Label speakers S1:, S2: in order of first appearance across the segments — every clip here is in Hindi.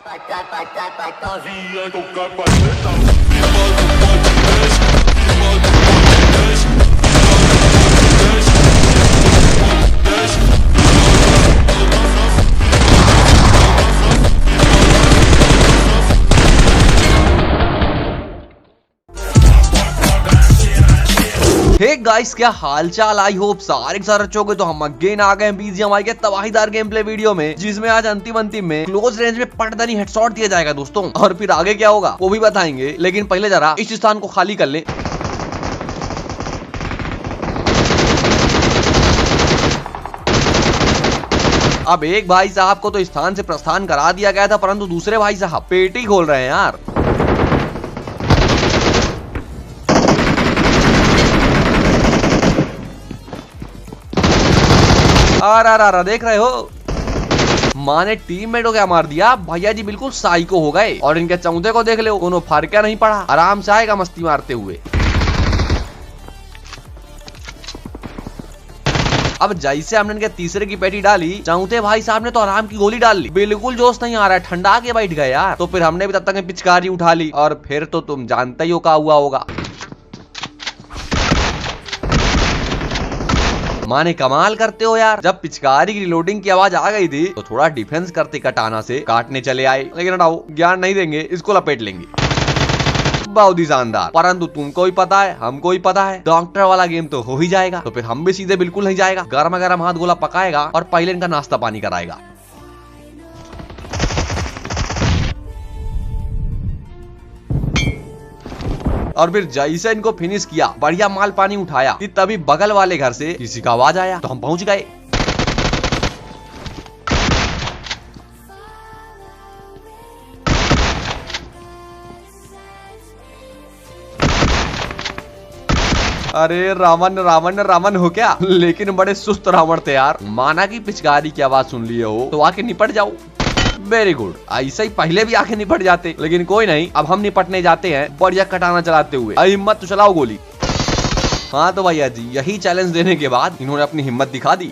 S1: Novinha com capaceta, me bota um podcast, me bota um podcast,
S2: hey guys, क्या हालचाल। आई होप सारे अच्छे होंगे। तो हम अगेन आ गए हैं बीजीएमआई के तबाहीदार गेम प्ले वीडियो में, जिसमें आज अंतिम में क्लोज रेंज में पटदनी हेडशॉट दिया जाएगा दोस्तों। और फिर आगे क्या होगा वो भी बताएंगे, लेकिन पहले जरा इस स्थान को खाली कर ले। अब एक भाई साहब को तो स्थान से प्रस्थान करा दिया गया था, परंतु दूसरे भाई साहब पेटी खोल रहे हैं यार। आ देख रहे हो, माँ ने टीममेट को क्या मार दिया। भैया जी बिल्कुल साइको हो गए। और इनके चौथे को देख लो, उन्होंने फर्क क्या नहीं पड़ा, आराम से आएगा मस्ती मारते हुए। अब जैसे हमने इनके तीसरे की पेटी डाली, चौथे भाई साहब ने तो आराम की गोली डाल ली। बिल्कुल जोश नहीं आ रहा है, ठंडा के बैठ गए यार। तो फिर हमने भी तब तक पिचकारी उठा ली, और फिर तो तुम जानते ही हो क्या हुआ होगा। माने कमाल करते हो यार। जब पिचकारी की रिलोडिंग की आवाज आ गई थी तो थोड़ा डिफेंस करते कटाना से काटने चले आए, लेकिन हटाओ, ज्ञान नहीं देंगे, इसको लपेट लेंगे। बहुत ही शानदार। परंतु तुमको भी पता है, हमको भी पता है, डॉक्टर वाला गेम तो हो ही जाएगा। तो फिर हम भी सीधे बिल्कुल नहीं जाएगा, गर्मा गर्म हाथ गोला पकाएगा और पहले इनका नाश्ता पानी कराएगा। और फिर जैसे इनको फिनिश किया, बढ़िया माल पानी उठाया, कि तभी बगल वाले घर से किसी का आवाज आया, तो हम पहुंच गए। अरे रावण रावण रावण हो क्या, लेकिन बड़े सुस्त रावण थे यार। माना की पिचकारी की आवाज सुन लिए हो तो आके निपट जाओ। Very good. ऐसा ही पहले भी आके निपट जाते, लेकिन कोई नहीं, अब हम निपटने जाते हैं बढ़िया कटाना चलाते हुए। हिम्मत तो चलाओ गोली। हाँ तो भैया जी, यही चैलेंज देने के बाद इन्होंने अपनी हिम्मत दिखा दी।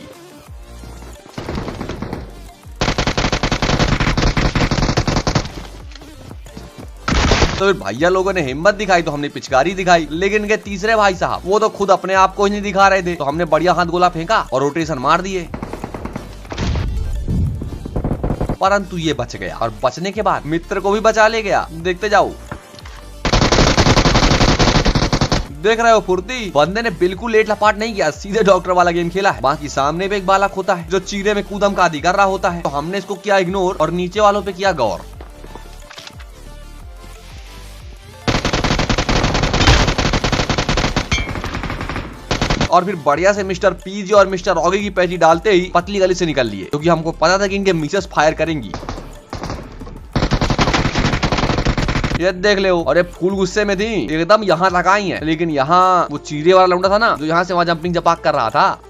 S2: तो फिर भैया लोगों ने हिम्मत दिखाई तो हमने पिचकारी दिखाई, लेकिन इनके तीसरे भाई साहब वो तो खुद अपने आप को ही नहीं दिखा रहे थे। तो हमने बढ़िया हाथ गोला फेंका और रोटेशन मार दिए, परंतु ये बच गया। और बचने के बाद मित्र को भी बचा ले गया। देखते जाओ, देख रहे हो फुर्ती। बंदे ने बिल्कुल लेट लपाट नहीं किया, सीधे डॉक्टर वाला गेम खेला है। बाकी सामने भी एक बालक होता है जो चीरे में कूदम का आदि कर रहा होता है, तो हमने इसको किया इग्नोर और नीचे वालों पे किया गौर। और फिर बढ़िया से मिस्टर पीजी और मिस्टर ऑगी की पैटी डालते ही पतली गली से निकल लिए, क्योंकि हमको पता था कि इनके मिसेस फायर करेंगी। ये देख ले, और ये फूल गुस्से में थी, एकदम यहाँ तक आई है, लेकिन यहाँ वो चीरे वाला लौंडा था ना, जो यहाँ से वहां जंपिंग जपाक कर रहा था,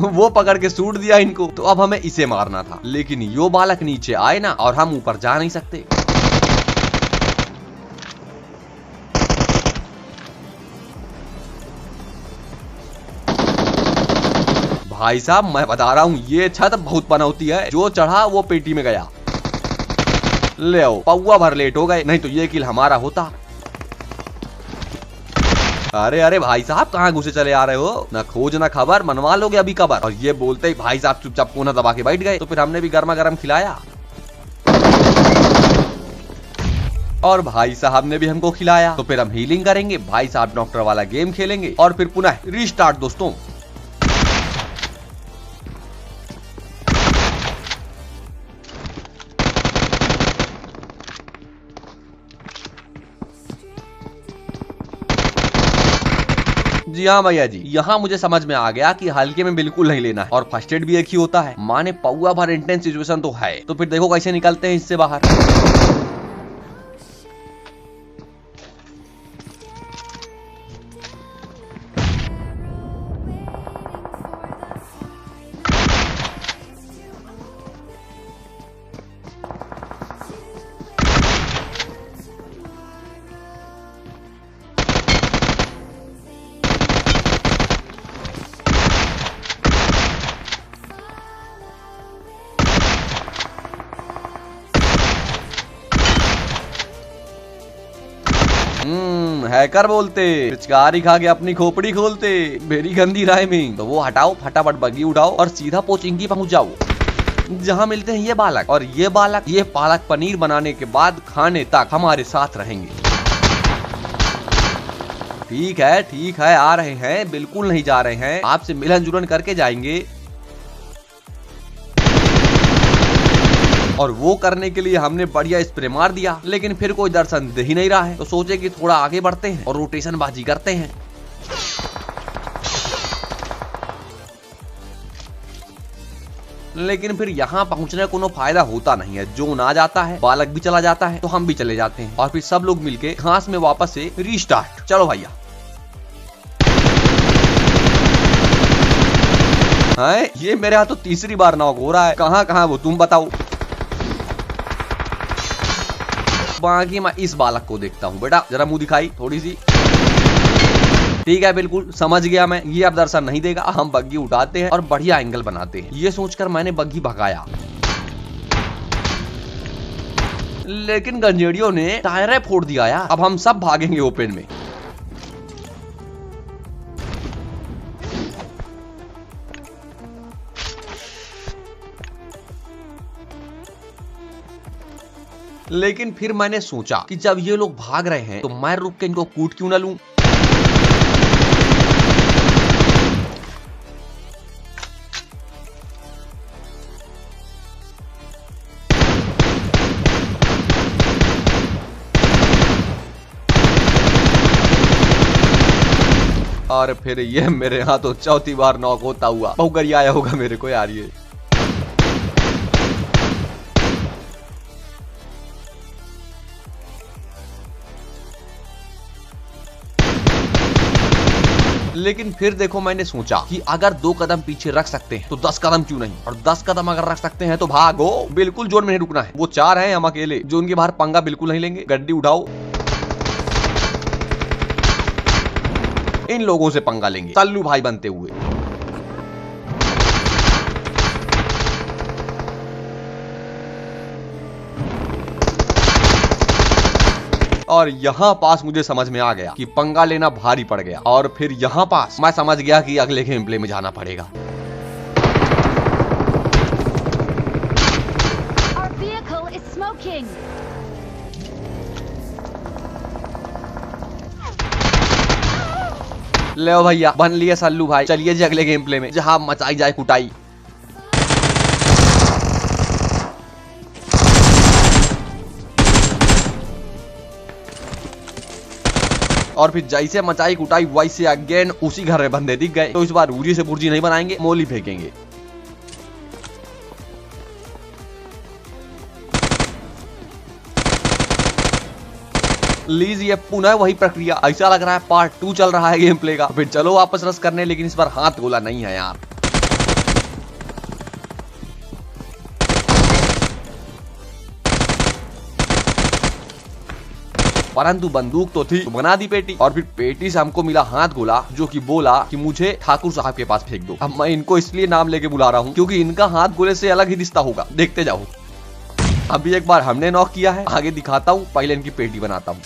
S2: वो पकड़ के सूट दिया इनको। तो अब हमें इसे मारना था, लेकिन यो बालक नीचे आए ना, और हम ऊपर जा नहीं सकते। भाई साहब मैं बता रहा हूँ, ये छत बहुत पनौती है, जो चढ़ा वो पेटी में गया। ले आओ, पौवा भर लेट हो गए, नहीं तो ये किल हमारा होता। अरे अरे भाई साहब, कहाँ घुसे चले आ रहे हो, ना खोज ना खबर, मनवा लोगे अभी कबर। और ये बोलते ही भाई साहब चुपचाप कोना दबा के बैठ गए। तो फिर हमने भी गर्मा गर्म खिलाया, और भाई साहब ने भी हमको खिलाया। तो फिर हम हीलिंग करेंगे, भाई साहब डॉक्टर वाला गेम खेलेंगे, और फिर पुनः रीस्टार्ट दोस्तों। जी हाँ भैया जी, यहाँ मुझे समझ में आ गया कि हल्के में बिल्कुल नहीं लेना है, और फर्स्ट एड भी एक ही होता है। माने पौवा भर इंटेंस सिचुएशन तो है। तो फिर देखो कैसे निकलते हैं इससे बाहर। हैकर बोलते, पिचकारी खा के अपनी खोपड़ी खोलते, मेरी गंदी राइमिंग। तो वो हटाओ, फटाफट बग्गी उठाओ और सीधा पोचिंकी पहुंच जाओ, जहाँ मिलते हैं ये बालक। और ये बालक ये पालक पनीर बनाने के बाद खाने तक हमारे साथ रहेंगे। ठीक है, आ रहे हैं, बिल्कुल नहीं जा रहे हैं, आपसे मिलन जुलन करके जाएंगे। और वो करने के लिए हमने बढ़िया स्प्रे मार दिया, लेकिन फिर कोई दर्शन दे ही नहीं रहा है। तो सोचे कि थोड़ा आगे बढ़ते हैं और रोटेशन बाजी करते हैं। लेकिन फिर यहाँ पहुंचने को फायदा होता नहीं है। जोन आ जाता है, बालक भी चला जाता है, तो हम भी चले जाते हैं और फिर सब लोग मिलके घास में वापस से रीस्टार्ट। चलो भैया। है ये मेरे यहाँ तो तीसरी बार नॉक हो रहा है। कहाँ वो तुम बताओ। बाकी मैं इस बालक को देखता हूँ। बेटा जरा मुंह दिखाई थोड़ी सी। ठीक है, बिल्कुल समझ गया मैं, ये अब दर्शन नहीं देगा। हम बग्गी उठाते हैं और बढ़िया एंगल बनाते हैं। ये सोचकर मैंने बग्गी भगाया, लेकिन गंजेड़ियों ने टायर फोड़ दिया यार। अब हम सब भागेंगे ओपन में। लेकिन फिर मैंने सोचा कि जब ये लोग भाग रहे हैं तो मैं रुक के इनको कूट क्यों ना लूं। और फिर ये मेरे यहाँ तो चौथी बार नॉक होता हुआ बहुगरिया आया होगा मेरे को यार। ये लेकिन फिर देखो, मैंने सोचा कि अगर 2 कदम पीछे रख सकते हैं तो 10 कदम क्यों नहीं। और 10 कदम अगर रख सकते हैं तो भागो, बिल्कुल जोन में नहीं रुकना है। वो 4 हैं, हम अकेले। जोन के बाहर पंगा बिल्कुल नहीं लेंगे। गड्डी उठाओ, इन लोगों से पंगा लेंगे तल्लू भाई बनते हुए। और यहाँ पास मुझे समझ में आ गया कि पंगा लेना भारी पड़ गया। और फिर यहाँ पास मैं समझ गया कि अगले गेम प्ले में जाना पड़ेगा। ले भैया, बन लिए सल्लू भाई। चलिए जी अगले गेम प्ले में, जहां मचाई जाए कुटाई। और फिर जैसे मचाई कुटाई वैसे अगेन उसी घर में बंदे दिख गए। तो इस बार उजी से बुर्जी नहीं बनाएंगे, मोली फेंकेंगे। लीजिए पुनः वही प्रक्रिया। ऐसा लग रहा है पार्ट 2 चल रहा है गेम प्ले का। फिर चलो वापस रस करने, लेकिन इस बार हाथ गोला नहीं है यार। परंतु बंदूक तो थी, तो बना दी पेटी। और फिर पेटी से हमको मिला हाथ गोला, जो कि बोला कि मुझे ठाकुर साहब के पास फेंक दो। अब मैं इनको इसलिए नाम लेके बुला रहा हूँ क्योंकि इनका हाथ गोले से अलग ही रिश्ता होगा। देखते जाओ। अभी एक बार हमने नॉक किया है, आगे दिखाता हूँ। पहले इनकी पेटी बनाता हूँ।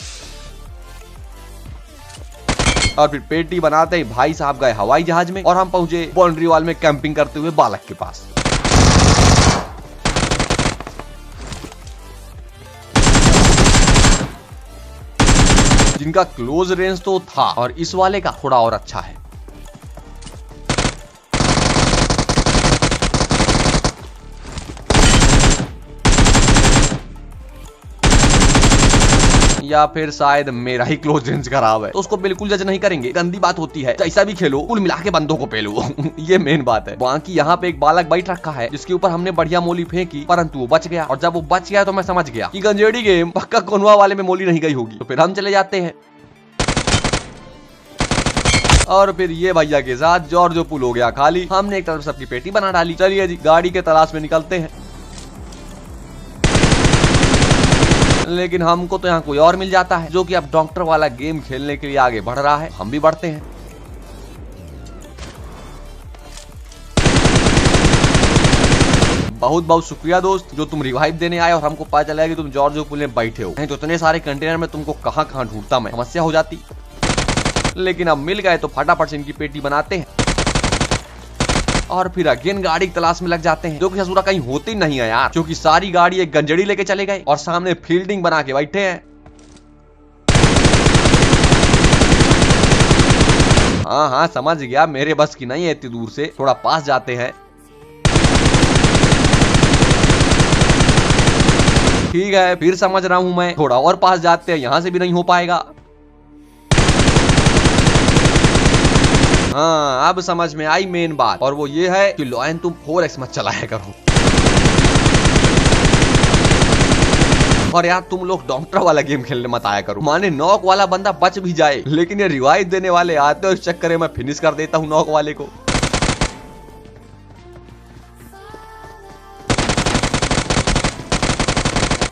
S2: और फिर पेटी बनाते ही भाई साहब गए हवाई जहाज में और हम पहुंचे बाउंड्री वॉल में कैंपिंग करते हुए बालक के पास। जिनका क्लोज रेंज तो था और इस वाले का थोड़ा और अच्छा है। या फिर शायद मेरा ही क्लोज रेंज खराब है, तो उसको बिल्कुल जज नहीं करेंगे। गंदी बात होती है, जैसा भी खेलो कुल मिला के बंदों को पेलो। ये मेन बात है। बाकी यहाँ पे एक बालक बैठ रखा है जिसके ऊपर हमने बढ़िया मोली फेंकी, परंतु वो बच गया। और जब वो बच गया तो मैं समझ गया कि गंजेड़ी गेम पक्का कोनवा वाले में मोली नहीं गई होगी। तो फिर हम चले जाते हैं। और फिर ये भैया के साथ जॉर्जो पुल हो गया खाली। हमने एक तरफ सबकी पेटी बना डाली। चलिए जी गाड़ी के तलाश में निकलते हैं। लेकिन हमको तो यहाँ कोई और मिल जाता है जो कि अब डॉक्टर वाला गेम खेलने के लिए आगे बढ़ रहा है। हम भी बढ़ते हैं। बहुत बहुत शुक्रिया दोस्त, जो तुम रिवाइव देने आए और हमको पता चला कि तुम जॉर्ज पूल में बैठे हो। नहीं तो इतने सारे कंटेनर में तुमको कहाँ कहाँ ढूंढता मैं, समस्या हो जाती। लेकिन अब मिल गए तो फटाफट से इनकी पेटी बनाते हैं और फिर अगेन गाड़ी की तलाश में लग जाते हैं, जो कि ससुरा कहीं होती नहीं है यार, क्योंकि सारी गाड़ी एक गंजड़ी लेके चले गए और सामने फील्डिंग बना के बैठे हैं। हाँ हाँ समझ गया, मेरे बस की नहीं है इतनी दूर से, थोड़ा पास जाते हैं। ठीक है, फिर समझ रहा हूं मैं, थोड़ा और पास जाते हैं, यहां से भी नहीं हो पाएगा। हाँ अब समझ में आई मेन बात, और वो ये है कि लॉयन तुम 4x मत चलाया करो। और यार तुम लोग डॉक्टर वाला गेम खेलने मत आया करो, माने नॉक वाला बंदा बच भी जाए, लेकिन ये रिवाइव देने वाले आते हो, इस चक्कर में फिनिश कर देता हूँ नॉक वाले को।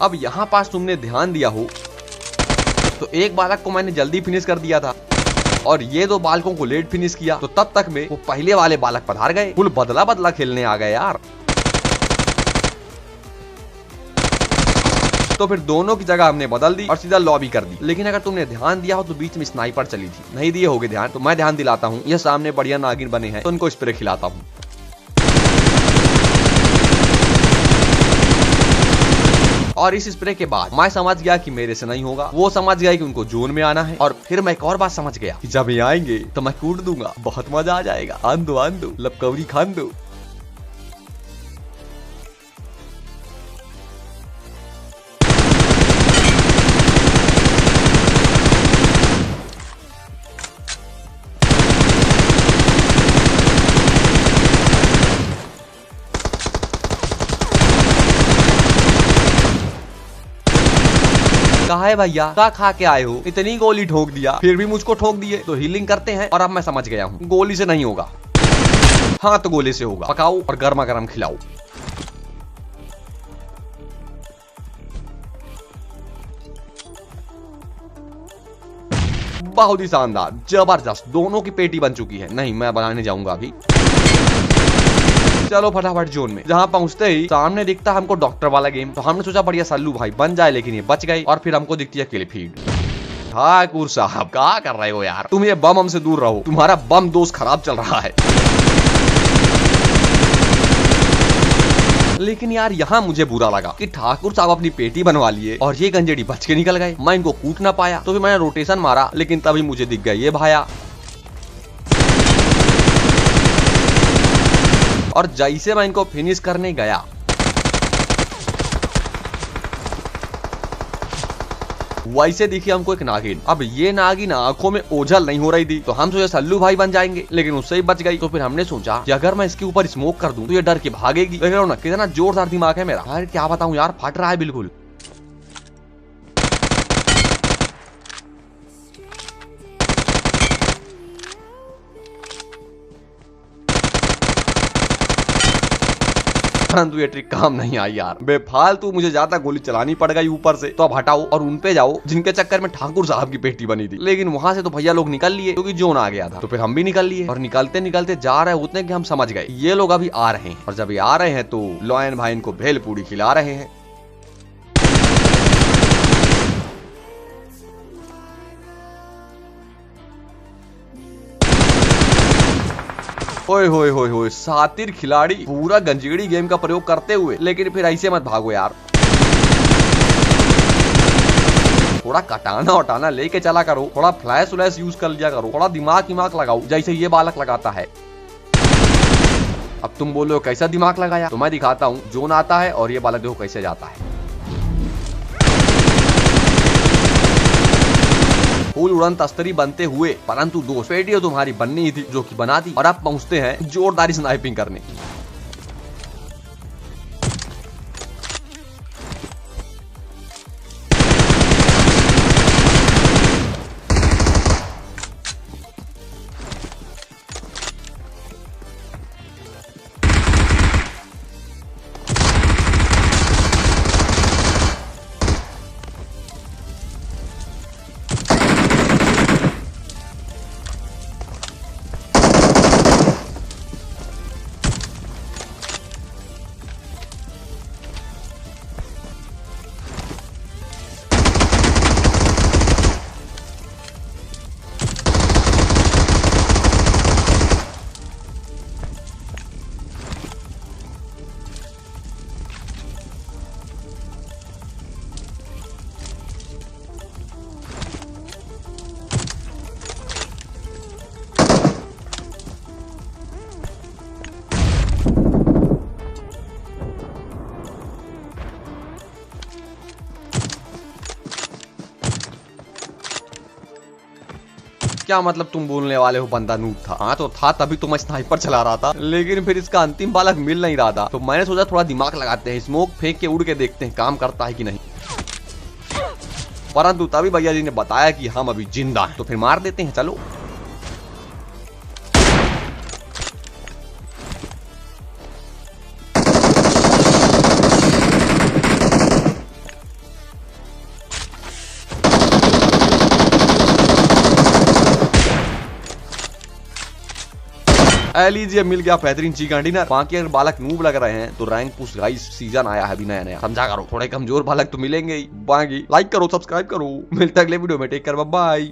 S2: अब यहाँ पास तुमने ध्यान दिया हो तो एक बालक को मैंने जल्दी फिनिश कर दिया था और ये दो बालकों को लेट फिनिश किया, तो तब तक में वो पहले वाले बालक पधार गए। फुल बदला बदला खेलने आ गए यार। तो फिर दोनों की जगह हमने बदल दी और सीधा लॉबी कर दी। लेकिन अगर तुमने ध्यान दिया हो तो बीच में स्नाइपर चली थी, नहीं दिए होगे ध्यान तो मैं ध्यान दिलाता हूँ। ये सामने बढ़िया नागिन बने हैं तो उनको स्प्रे खिलाता हूँ। और इस स्प्रे के बाद मैं समझ गया कि मेरे से नहीं होगा, वो समझ गया कि उनको जोन में आना है। और फिर मैं एक और बात समझ गया कि जब ये आएंगे तो मैं कूद दूंगा, बहुत मजा आ जाएगा। आंदो लपकवरी खान दो। कहा है भैया, क्या खा के आए हो? इतनी गोली ठोक दिया, फिर भी मुझको ठोक दिए। तो हीलिंग करते हैं। और अब मैं समझ गया हूँ, गोली से नहीं होगा, हाँ तो गोले से होगा। पकाओ और गर्मा गर्म खिलाओ। बहुत ही शानदार, जबरदस्त, दोनों की पेटी बन चुकी है। नहीं मैं बनाने जाऊंगा अभी। चलो फटाफट जोन में। जहाँ पहुंचते ही सामने दिखता हमको डॉक्टर वाला गेम, तो हमने सोचा बढ़िया सल्लू भाई बन जाए, लेकिन ये बच गए। और फिर हमको दिखती है किल फीड। ठाकुर साहब क्या कर रहे हो यार, तुम ये बम हमसे दूर रहो, तुम्हारा बम दोस्त खराब चल रहा है। लेकिन यार यहाँ मुझे बुरा लगा कि ठाकुर साहब अपनी पेटी बनवा लिए और ये गंजेड़ी बच के निकल गए। मैं इनको कूट ना पाया, तो फिर मैंने रोटेशन मारा, लेकिन तभी मुझे दिख गया ये भाया। और जैसे मैं इनको फिनिश करने गया, वैसे दिखी हमको एक नागिन। अब ये नागिन आंखों में ओझल नहीं हो रही थी, तो हम सोचे सल्लू भाई बन जाएंगे, लेकिन उससे ही बच गई। तो फिर हमने सोचा कि अगर मैं इसके ऊपर स्मोक कर दूं तो ये डर के भागेगी। देख रहे हो ना कितना जोरदार दिमाग है मेरा। अरे क्या बताऊं यार, फट रहा है बिल्कुल। परंतु ये ट्रिक काम नहीं आई यार, बेफालतू मुझे ज्यादा गोली चलानी पड़ गई ऊपर से। तो अब हटाओ और उन पे जाओ जिनके चक्कर में ठाकुर साहब की पेटी बनी थी। लेकिन वहां से तो भैया लोग निकल लिए, क्योंकि जोन आ गया था। तो फिर हम भी निकल लिए और निकलते निकलते जा रहे उतने कि हम समझ गए ये लोग अभी आ रहे हैं। और जब ये आ रहे हैं तो लॉयन भाई इनको भेल पूड़ी खिला रहे हैं। ओए होए होए होए, सातिर खिलाड़ी पूरा गंजेड़ी गेम का प्रयोग करते हुए। लेकिन फिर ऐसे मत भागो यार, थोड़ा कटाना वटाना लेके चला करो, थोड़ा फ्लैश व्लैश यूज कर लिया करो, थोड़ा दिमाग लगाओ, जैसे ये बालक लगाता है। अब तुम बोलो कैसा दिमाग लगाया, तो मैं दिखाता हूँ। जोन आता है और ये बालक देखो कैसे जाता है। फूल उड़न तस्तरी बनते हुए, परंतु दो पेटियां तुम्हारी बननी ही थी, जो कि बना दी। और अब पहुंचते हैं जोरदार स्नाइपिंग करने। क्या मतलब तुम बोलने वाले हो बंदा नूब था? हाँ तो था, तभी तो मैं स्नाइपर चला रहा था, लेकिन फिर इसका अंतिम बालक मिल नहीं रहा था, तो मैंने सोचा थोड़ा दिमाग लगाते हैं, स्मोक फेंक के उड़ के देखते हैं काम करता है कि नहीं। परंतु तभी भैया जी ने बताया कि हम अभी जिंदा हैं, तो फिर मार देते हैं, चलो। लीजिए मिल गया बेहतरीन चिकन डिनर। बाकी अगर बालक नूब लग रहे हैं तो रैंक पुश गाइस सीजन आया है अभी नया नया, समझा करो, थोड़े कमजोर बालक तो मिलेंगे ही। बाकी लाइक करो, सब्सक्राइब करो, मिलते अगले वीडियो में, टेक केयर, बाय बाय।